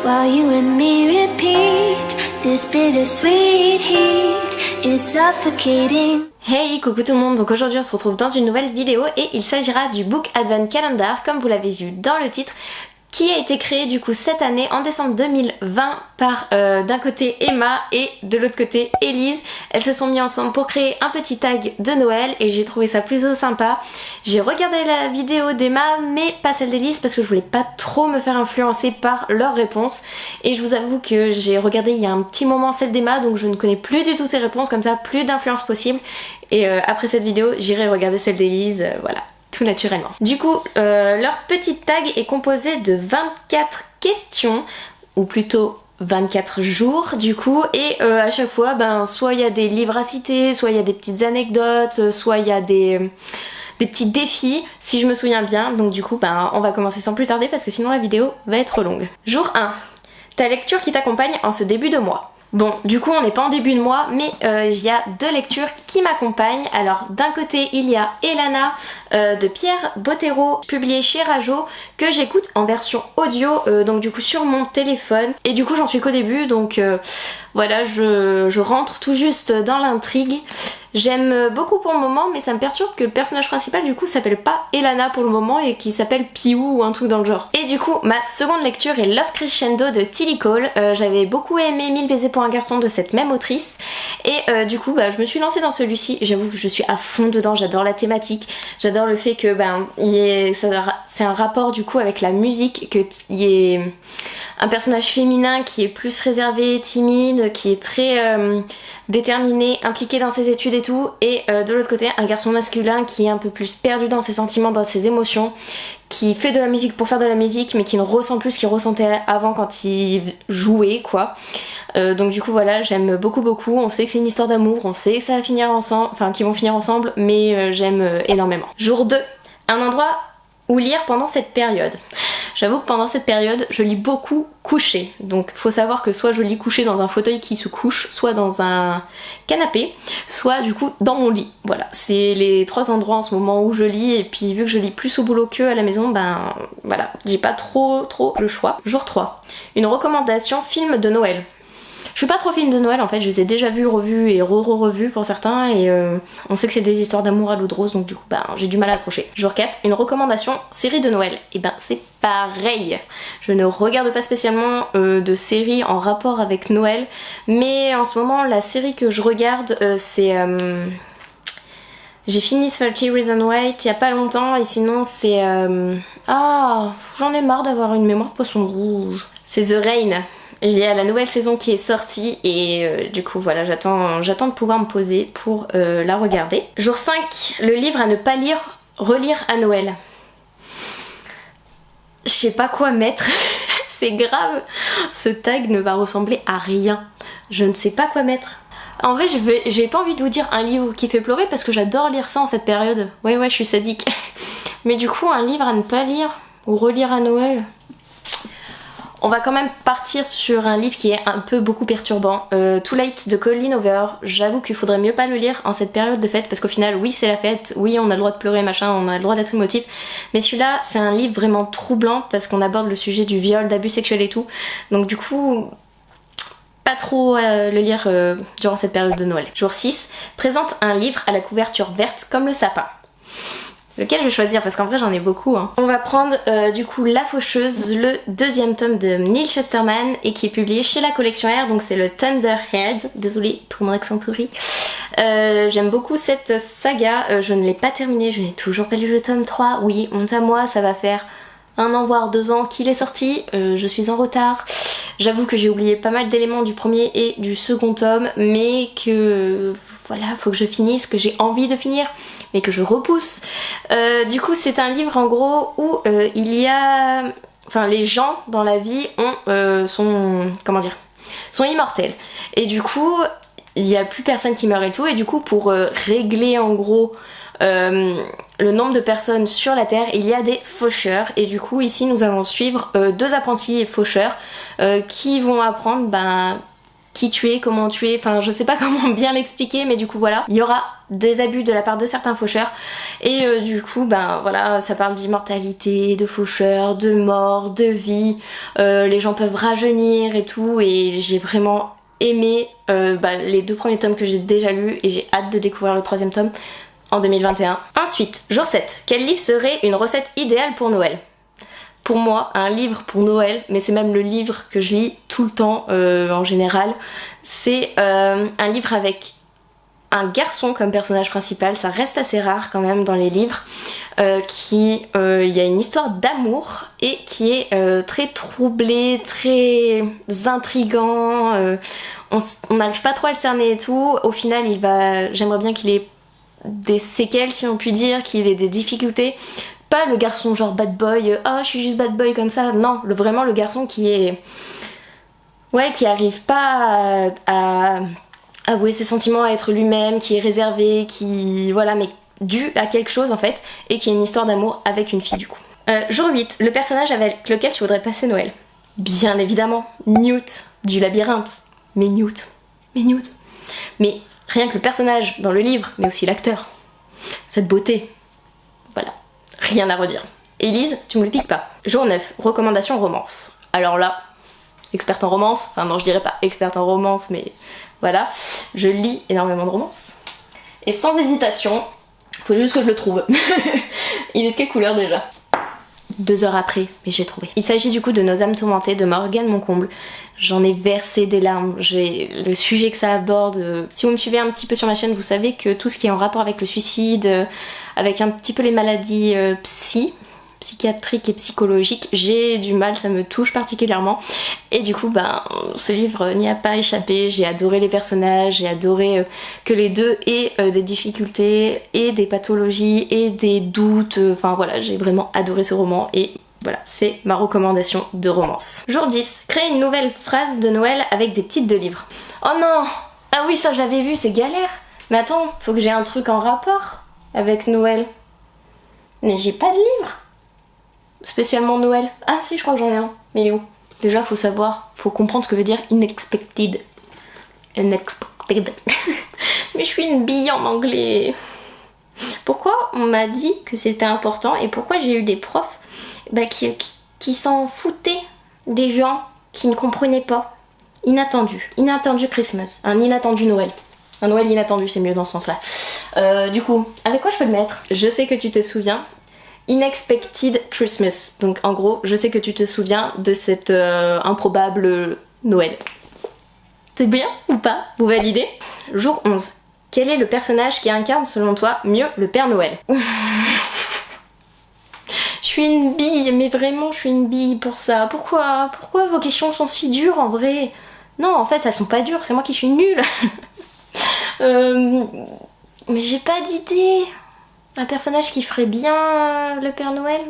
while you and me repeat. This bittersweet heat is suffocating. Hey, coucou tout le monde, donc aujourd'hui on se retrouve dans une nouvelle vidéo et il s'agira du Book Advent Calendar, comme vous l'avez vu dans le titre, qui a été créé du coup cette année en décembre 2020 par d'un côté Emma et de l'autre côté Elise. Elles se sont mis ensemble pour créer un petit tag de Noël et j'ai trouvé ça plutôt sympa. J'ai regardé la vidéo d'Emma mais pas celle d'Elise parce que je voulais pas trop me faire influencer par leurs réponses, et je vous avoue que j'ai regardé il y a un petit moment celle d'Emma, donc je ne connais plus du tout ses réponses, comme ça plus d'influence possible, et après cette vidéo j'irai regarder celle d'Elise, voilà, tout naturellement. Du coup, leur petit tag est composé de 24 questions, ou plutôt 24 jours du coup, et à chaque fois, soit il y a des livres à citer, soit il y a des petites anecdotes, soit il y a des petits défis, si je me souviens bien. Donc du coup, on va commencer sans plus tarder parce que sinon la vidéo va être longue. Jour 1. Ta lecture qui t'accompagne en ce début de mois. Bon, du coup on n'est pas en début de mois, mais il y a deux lectures qui m'accompagnent. Alors d'un côté il y a Elana de Pierre Bottero, publié chez Rajo, que j'écoute en version audio, donc du coup sur mon téléphone. Et du coup j'en suis qu'au début, donc voilà, je rentre tout juste dans l'intrigue. J'aime beaucoup pour le moment, mais ça me perturbe que le personnage principal du coup s'appelle pas Elana pour le moment et qu'il s'appelle Piou ou un truc dans le genre. Et du coup ma seconde lecture est Love Crescendo de Tilly Cole. J'avais beaucoup aimé 1000 baisers pour un garçon de cette même autrice, et du coup je me suis lancée dans celui-ci. J'avoue que je suis à fond dedans, j'adore la thématique, j'adore le fait que c'est un rapport du coup avec la musique, qu'il y ait un personnage féminin qui est plus réservé, timide, qui est très déterminé, impliqué dans ses études et tout, et de l'autre côté un garçon masculin qui est un peu plus perdu dans ses sentiments, dans ses émotions, qui fait de la musique pour faire de la musique mais qui ne ressent plus ce qu'il ressentait avant quand il jouait quoi. Donc du coup voilà, j'aime beaucoup. On sait que c'est une histoire d'amour, on sait que ça va finir ensemble, enfin qu'ils vont finir ensemble, mais j'aime énormément. Jour 2. Un endroit où lire pendant cette période. J'avoue que pendant cette période, je lis beaucoup couché. Donc faut savoir que soit je lis couché dans un fauteuil qui se couche, soit dans un canapé, soit du coup dans mon lit. Voilà, c'est les trois endroits en ce moment où je lis, et puis vu que je lis plus au boulot que à la maison, voilà, j'ai pas trop le choix. Jour 3. Une recommandation film de Noël. Je suis pas trop film de Noël en fait, je les ai déjà vus, revus et revus pour certains, et on sait que c'est des histoires d'amour à l'eau de rose, donc du coup j'ai du mal à accrocher. Jour 4, une recommandation série de Noël. Et c'est pareil, je ne regarde pas spécialement de séries en rapport avec Noël, mais en ce moment la série que je regarde c'est... J'ai fini 30 Reasons Why il y a pas longtemps, et sinon c'est... j'en ai marre d'avoir une mémoire poisson rouge. C'est The Rain. Il y a la nouvelle saison qui est sortie, et du coup voilà, j'attends de pouvoir me poser pour la regarder. Jour 5, le livre à ne pas lire, relire à Noël. Je sais pas quoi mettre, c'est grave. Ce tag ne va ressembler à rien. Je ne sais pas quoi mettre. En vrai, j'ai pas envie de vous dire un livre qui fait pleurer parce que j'adore lire ça en cette période. Ouais, je suis sadique. Mais du coup, un livre à ne pas lire ou relire à Noël... On va quand même partir sur un livre qui est un peu beaucoup perturbant. Too Late de Colleen Hoover. J'avoue qu'il faudrait mieux pas le lire en cette période de fête, parce qu'au final, oui c'est la fête, oui on a le droit de pleurer machin, on a le droit d'être émotif, mais celui-là c'est un livre vraiment troublant parce qu'on aborde le sujet du viol, d'abus sexuels et tout. Donc du coup, pas trop le lire durant cette période de Noël. Jour 6, présente un livre à la couverture verte comme le sapin. Lequel je vais choisir parce qu'en vrai j'en ai beaucoup hein. On va prendre du coup La Faucheuse, le deuxième tome de Neil Shusterman, et qui est publié chez la collection R, donc c'est le Thunderhead, désolée pour mon accent pourri. J'aime beaucoup cette saga, je ne l'ai pas terminée, je n'ai toujours pas lu le tome 3, oui honte à moi, ça va faire 1 an voire 2 ans qu'il est sorti, je suis en retard. J'avoue que j'ai oublié pas mal d'éléments du premier et du second tome, mais que voilà, faut que je finisse, que j'ai envie de finir, mais que je repousse. Du coup c'est un livre en gros où il y a... Enfin les gens dans la vie sont immortels. Et du coup il n'y a plus personne qui meurt et tout, et du coup pour régler en gros le nombre de personnes sur la terre, il y a des faucheurs, et du coup ici nous allons suivre 2 apprentis faucheurs qui vont apprendre qui tu es, comment tu es, enfin je sais pas comment bien l'expliquer, mais du coup voilà, il y aura des abus de la part de certains faucheurs et du coup ben voilà, ça parle d'immortalité, de faucheurs, de mort, de vie, les gens peuvent rajeunir et tout, et j'ai vraiment aimé les 2 premiers tomes que j'ai déjà lus et j'ai hâte de découvrir le 3e tome en 2021. Ensuite, jour 7, quel livre serait une recette idéale pour Noël? Pour moi, un livre pour Noël, mais c'est même le livre que je lis tout le temps en général, c'est un livre avec un garçon comme personnage principal. Ça reste assez rare quand même dans les livres, il y a une histoire d'amour et qui est très troublé, très intriguant, on n'arrive pas trop à le cerner et tout. Au final, j'aimerais bien qu'il ait des séquelles si on peut dire, qu'il ait des difficultés. Pas le garçon genre bad boy, oh je suis juste bad boy comme ça, non, vraiment le garçon qui arrive pas à avouer ses sentiments, à être lui-même, qui est réservé, mais dû à quelque chose en fait, et qui a une histoire d'amour avec une fille du coup. Jour 8, le personnage avec lequel tu voudrais passer Noël? Bien évidemment, Newt du labyrinthe. Mais Newt. Mais rien que le personnage dans le livre, mais aussi l'acteur. Cette beauté. Voilà. Rien à redire. Élise, tu me le piques pas. Jour 9, recommandation romance. Alors là, experte en romance, enfin non je dirais pas experte en romance, mais voilà, je lis énormément de romances. Et sans hésitation, faut juste que je le trouve. Il est de quelle couleur déjà? 2 heures après, mais j'ai trouvé. Il s'agit du coup de Nos âmes tourmentées de Morgane Moncomble. J'en ai versé des larmes, le sujet que ça aborde. Si vous me suivez un petit peu sur ma chaîne, vous savez que tout ce qui est en rapport avec le suicide, avec un petit peu les maladies psychiatriques et psychologiques, j'ai du mal, ça me touche particulièrement. Et du coup, ce livre n'y a pas échappé. J'ai adoré les personnages, j'ai adoré que les deux aient des difficultés et des pathologies et des doutes. Enfin voilà, j'ai vraiment adoré ce roman et voilà, c'est ma recommandation de romance. Jour 10, créer une nouvelle phrase de Noël avec des titres de livres. Oh non! Ah oui, ça j'avais vu, c'est galère. Mais attends, faut que j'ai un truc en rapport avec Noël. Mais j'ai pas de livre spécialement Noël. Ah si, je crois que j'en ai un. Mais il est où? Déjà, faut comprendre ce que veut dire unexpected. Unexpected. Mais je suis une bille en anglais. Pourquoi on m'a dit que c'était important et pourquoi j'ai eu des profs qui s'en foutaient des gens qui ne comprenaient pas? Inattendu Christmas, un inattendu Noël. Un Noël inattendu, c'est mieux dans ce sens-là. Du coup, avec quoi je peux le mettre? Je sais que tu te souviens. Unexpected Christmas. Donc en gros, je sais que tu te souviens de cet improbable Noël. C'est bien ou pas? Vous validez? Jour 11. Quel est le personnage qui incarne selon toi mieux le Père Noël? Je suis une bille, mais vraiment je suis une bille pour ça. Pourquoi vos questions sont si dures en vrai? Non, en fait elles sont pas dures, c'est moi qui suis nulle. Mais j'ai pas d'idée. Un personnage qui ferait bien le Père Noël?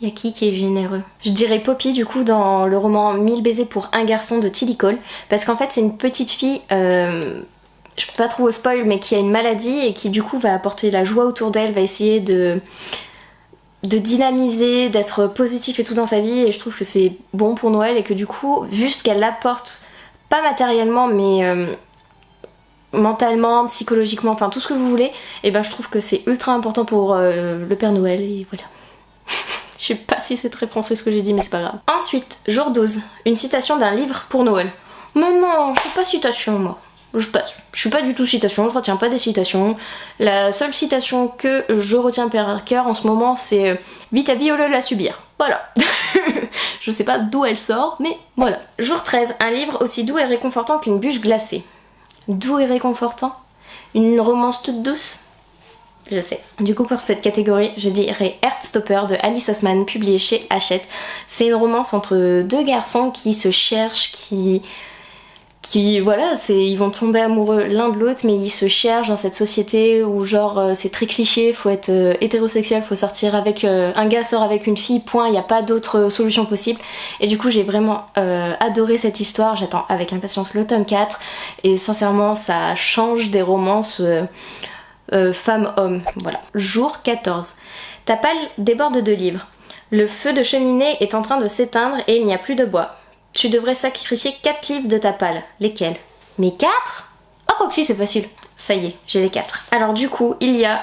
Y a qui est généreux? Je dirais Poppy du coup dans le roman 1000 baisers pour un garçon de Tilly Cole, parce qu'en fait c'est une petite fille, je peux pas trop spoil, mais qui a une maladie et qui du coup va apporter la joie autour d'elle, va essayer de dynamiser, d'être positif et tout dans sa vie, et je trouve que c'est bon pour Noël et que du coup, vu ce qu'elle apporte, pas matériellement mais mentalement, psychologiquement, enfin tout ce que vous voulez, et je trouve que c'est ultra important pour le Père Noël et voilà. Je sais pas si c'est très français ce que j'ai dit mais c'est pas grave. Ensuite, jour 12, une citation d'un livre pour Noël. Mais non, je fais pas citation moi. Je passe. Je suis pas du tout citation, je retiens pas des citations. La seule citation que je retiens par cœur en ce moment c'est Vite à violer la subir. Voilà. Je sais pas d'où elle sort, mais voilà. Jour 13, un livre aussi doux et réconfortant qu'une bûche glacée. Doux et réconfortant? Une romance toute douce? Je sais. Du coup pour cette catégorie, je dirais Heartstopper de Alice Oseman, publié chez Hachette. C'est une romance entre deux garçons qui se cherchent, qui voilà, ils vont tomber amoureux l'un de l'autre, mais ils se cherchent dans cette société où genre c'est très cliché, faut être hétérosexuel, faut sortir avec un gars sort avec une fille, point, il n'y a pas d'autre solution possible. Et du coup j'ai vraiment adoré cette histoire, j'attends avec impatience le tome 4 et sincèrement ça change des romances femmes-hommes, voilà. Jour 14. Ta palle déborde de livres. Le feu de cheminée est en train de s'éteindre et il n'y a plus de bois. tu devrais sacrifier 4 livres de ta palle. Lesquels? Mais 4? Ah, quoi que si, c'est facile. Ça y est, j'ai les 4. Alors du coup, il y a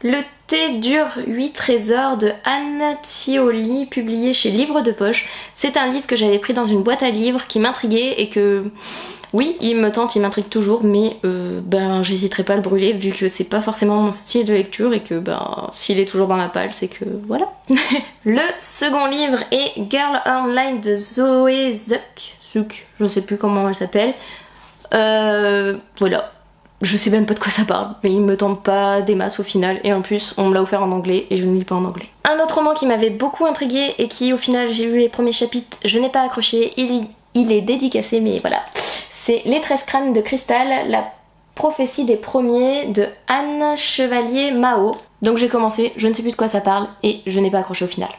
Le thé dur 8 trésors de Anna Thioli, publié chez Livre de Poche. C'est un livre que j'avais pris dans une boîte à livres qui m'intriguait et que... Oui, il me tente, il m'intrigue toujours, mais j'hésiterai pas à le brûler vu que c'est pas forcément mon style de lecture et que s'il est toujours dans la palle, c'est que voilà. Le second livre est Girl Online de Zoé Zuck, je sais plus comment elle s'appelle. Voilà. Je sais même pas de quoi ça parle, mais il me tente pas des masses au final, et en plus on me l'a offert en anglais et je ne lis pas en anglais. Un autre roman qui m'avait beaucoup intriguée et qui au final j'ai lu les premiers chapitres, je n'ai pas accroché, il est dédicacé mais voilà. C'est Les 13 crânes de cristal, la prophétie des premiers de Anne Chevalier-Mao. Donc j'ai commencé, je ne sais plus de quoi ça parle et je n'ai pas accroché au final.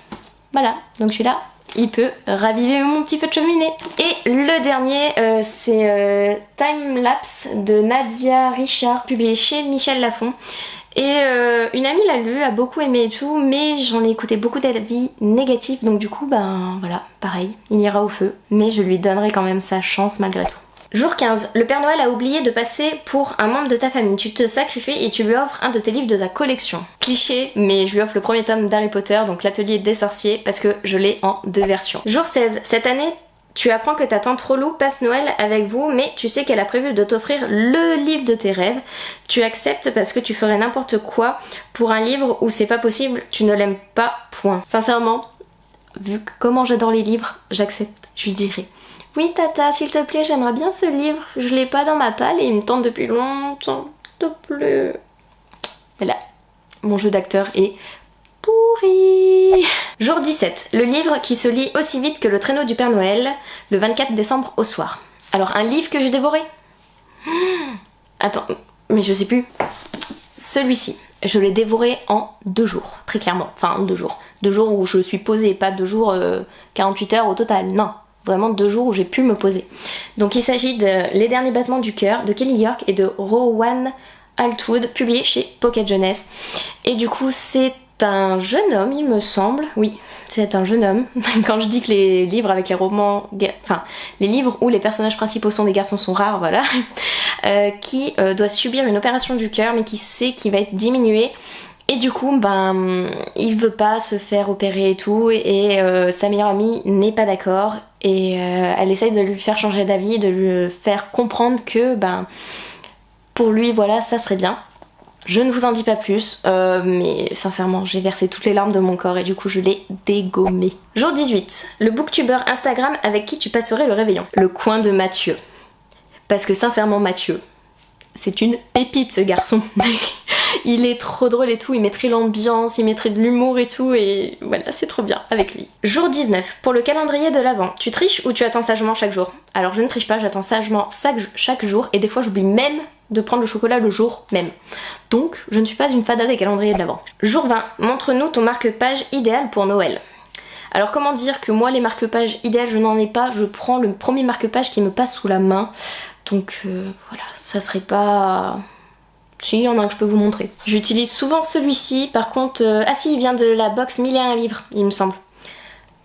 Voilà, donc celui-là, il peut raviver mon petit feu de cheminée. Et le dernier, c'est Time Lapse de Nadia Richard, publié chez Michel Lafon. Et une amie l'a lu, a beaucoup aimé et tout, mais j'en ai écouté beaucoup d'avis négatifs, donc du coup, voilà, pareil, il ira au feu. Mais je lui donnerai quand même sa chance malgré tout. Jour 15, le Père Noël a oublié de passer pour un membre de ta famille. Tu te sacrifies et tu lui offres un de tes livres de ta collection. Cliché, mais je lui offre le premier tome d'Harry Potter, donc l'atelier des sorciers, parce que je l'ai en 2 versions. Jour 16, cette année, tu apprends que ta tante Relou passe Noël avec vous, mais tu sais qu'elle a prévu de t'offrir le livre de tes rêves. Tu acceptes parce que tu ferais n'importe quoi pour un livre où c'est pas possible, tu ne l'aimes pas, point. Sincèrement, vu que comment j'adore les livres, j'accepte, je lui dirai. Oui tata, s'il te plaît, j'aimerais bien ce livre, je l'ai pas dans ma palle et il me tente depuis longtemps, s'il te plaît. Mais là, mon jeu d'acteur est pourri. Jour 17, le livre qui se lit aussi vite que le traîneau du Père Noël, le 24 décembre au soir. Alors un livre que j'ai dévoré? Attends, mais je sais plus. Celui-ci, je l'ai dévoré en 2 jours, très clairement. Enfin, 2 jours. 2 jours où je suis posée, pas 2 jours, 48 heures au total, non. Vraiment 2 jours où j'ai pu me poser. Donc il s'agit de Les derniers battements du cœur de Kelly York et de Rowan Altwood, publié chez Pocket Jeunesse. Et du coup c'est un jeune homme, il me semble, oui, c'est un jeune homme. Quand je dis que les livres avec les romans, enfin les livres où les personnages principaux sont des garçons sont rares, voilà, qui doit subir une opération du cœur mais qui sait qu'il va être diminué. Et du coup, il veut pas se faire opérer et tout, et sa meilleure amie n'est pas d'accord, et elle essaye de lui faire changer d'avis, de lui faire comprendre que, pour lui, voilà, ça serait bien. Je ne vous en dis pas plus, mais sincèrement, j'ai versé toutes les larmes de mon corps, et du coup, je l'ai dégommé. Jour 18, le booktubeur Instagram avec qui tu passerais le réveillon. Le coin de Mathieu. Parce que sincèrement, Mathieu, c'est une pépite ce garçon. Il est trop drôle et tout, il mettrait l'ambiance, il mettrait de l'humour et tout, et voilà, c'est trop bien avec lui. Jour 19, pour le calendrier de l'Avent, tu triches ou tu attends sagement chaque jour? Alors je ne triche pas, j'attends sagement chaque jour, et des fois j'oublie même de prendre le chocolat le jour même. Donc je ne suis pas une fada des calendriers de l'Avent. Jour 20, montre-nous ton marque-page idéal pour Noël. Alors comment dire que moi les marque-pages idéales je n'en ai pas, je prends le premier marque-page qui me passe sous la main. Donc voilà, ça serait pas... Si, il y en a un que je peux vous montrer. J'utilise souvent celui-ci, par contre... Ah si, il vient de la box 1001 livres, il me semble.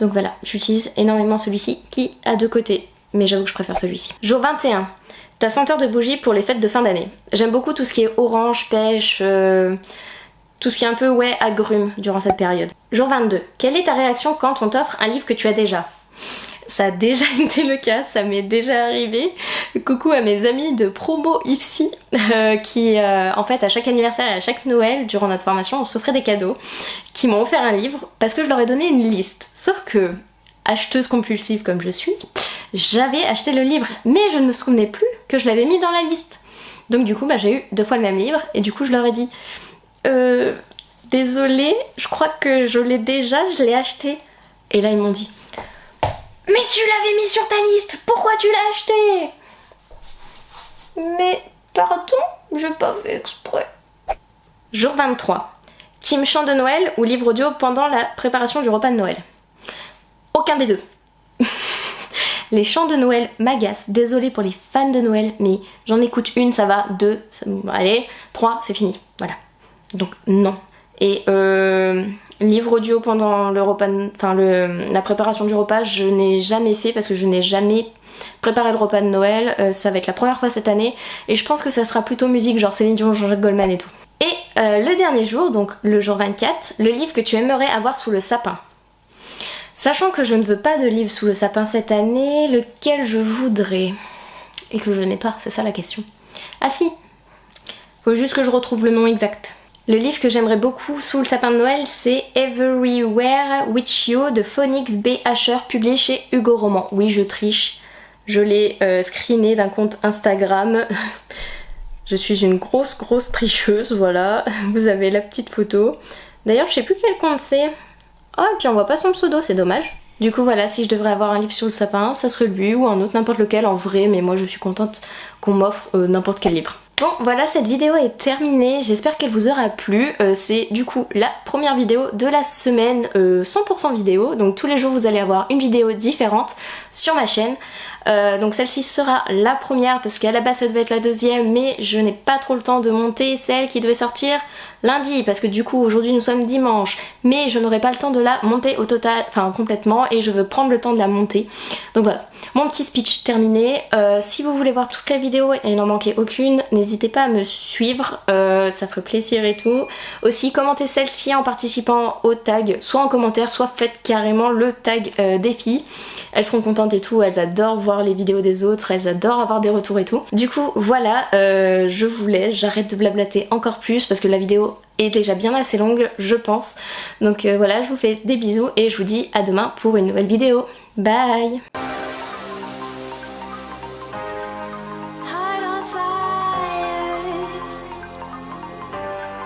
Donc voilà, j'utilise énormément celui-ci, qui a 2 côtés. Mais j'avoue que je préfère celui-ci. Jour 21, ta senteur de bougie pour les fêtes de fin d'année. J'aime beaucoup tout ce qui est orange, pêche... tout ce qui est un peu, agrume durant cette période. Jour 22, quelle est ta réaction quand on t'offre un livre que tu as déjà? Ça a déjà été le cas, ça m'est déjà arrivé. Coucou à mes amis de promo IFSI qui en fait à chaque anniversaire et à chaque Noël durant notre formation on s'offrait des cadeaux, qui m'ont offert un livre parce que je leur ai donné une liste. Sauf que, acheteuse compulsive comme je suis, j'avais acheté le livre mais je ne me souvenais plus que je l'avais mis dans la liste. Donc du coup j'ai eu 2 fois le même livre et du coup je leur ai dit désolée, je crois que je l'ai déjà, je l'ai acheté. Et là ils m'ont dit mais tu l'avais mis sur ta liste, pourquoi tu l'as acheté? Mais pardon, j'ai pas fait exprès. Jour 23. Team chant de Noël ou livre audio pendant la préparation du repas de Noël? Aucun des deux. Les chants de Noël m'agacent, désolée pour les fans de Noël, mais j'en écoute une, ça va, 2, allez, 3, c'est fini, voilà. Donc non. Et livre audio pendant le repas, la préparation du repas, je n'ai jamais fait parce que je n'ai jamais préparé le repas de Noël. Ça va être la première fois cette année et je pense que ça sera plutôt musique, genre Céline Dion, Jean-Jacques Goldman et tout. Et le dernier jour, donc le jour 24, le livre que tu aimerais avoir sous le sapin. Sachant que je ne veux pas de livre sous le sapin cette année, lequel je voudrais? Et que je n'ai pas, c'est ça la question. Ah si, faut juste que je retrouve le nom exact. Le livre que j'aimerais beaucoup sous le sapin de Noël, c'est Everywhere With You de Phonix B. Asher, publié chez Hugo Roman. Oui, je triche, je l'ai screené d'un compte Instagram. Je suis une grosse tricheuse, voilà. Vous avez la petite photo. D'ailleurs, je sais plus quel compte c'est. Oh, et puis on voit pas son pseudo, c'est dommage. Du coup, voilà, si je devrais avoir un livre sur le sapin, ça serait lui ou un autre, n'importe lequel en vrai, mais moi je suis contente qu'on m'offre n'importe quel livre. Bon, voilà, cette vidéo est terminée, j'espère qu'elle vous aura plu. C'est du coup la première vidéo de la semaine 100% vidéo, donc tous les jours vous allez avoir une vidéo différente sur ma chaîne. Donc celle-ci sera la première parce qu'à la base ça devait être la deuxième, mais je n'ai pas trop le temps de monter celle qui devait sortir lundi parce que du coup aujourd'hui nous sommes dimanche, mais je n'aurai pas le temps de la monter au total, enfin complètement, et je veux prendre le temps de la monter. Donc voilà, mon petit speech terminé. Si vous voulez voir toute la vidéo et n'en manquer aucune, n'hésitez pas à me suivre, ça ferait plaisir et tout. Aussi commentez celle-ci en participant au tag, soit en commentaire, soit faites carrément le tag des filles. Elles seront contentes et tout, elles adorent voir les vidéos des autres, elles adorent avoir des retours et tout. Du coup voilà, je vous laisse, j'arrête de blablater encore plus parce que la vidéo est déjà bien assez longue je pense. Donc voilà, je vous fais des bisous et je vous dis à demain pour une nouvelle vidéo. Bye!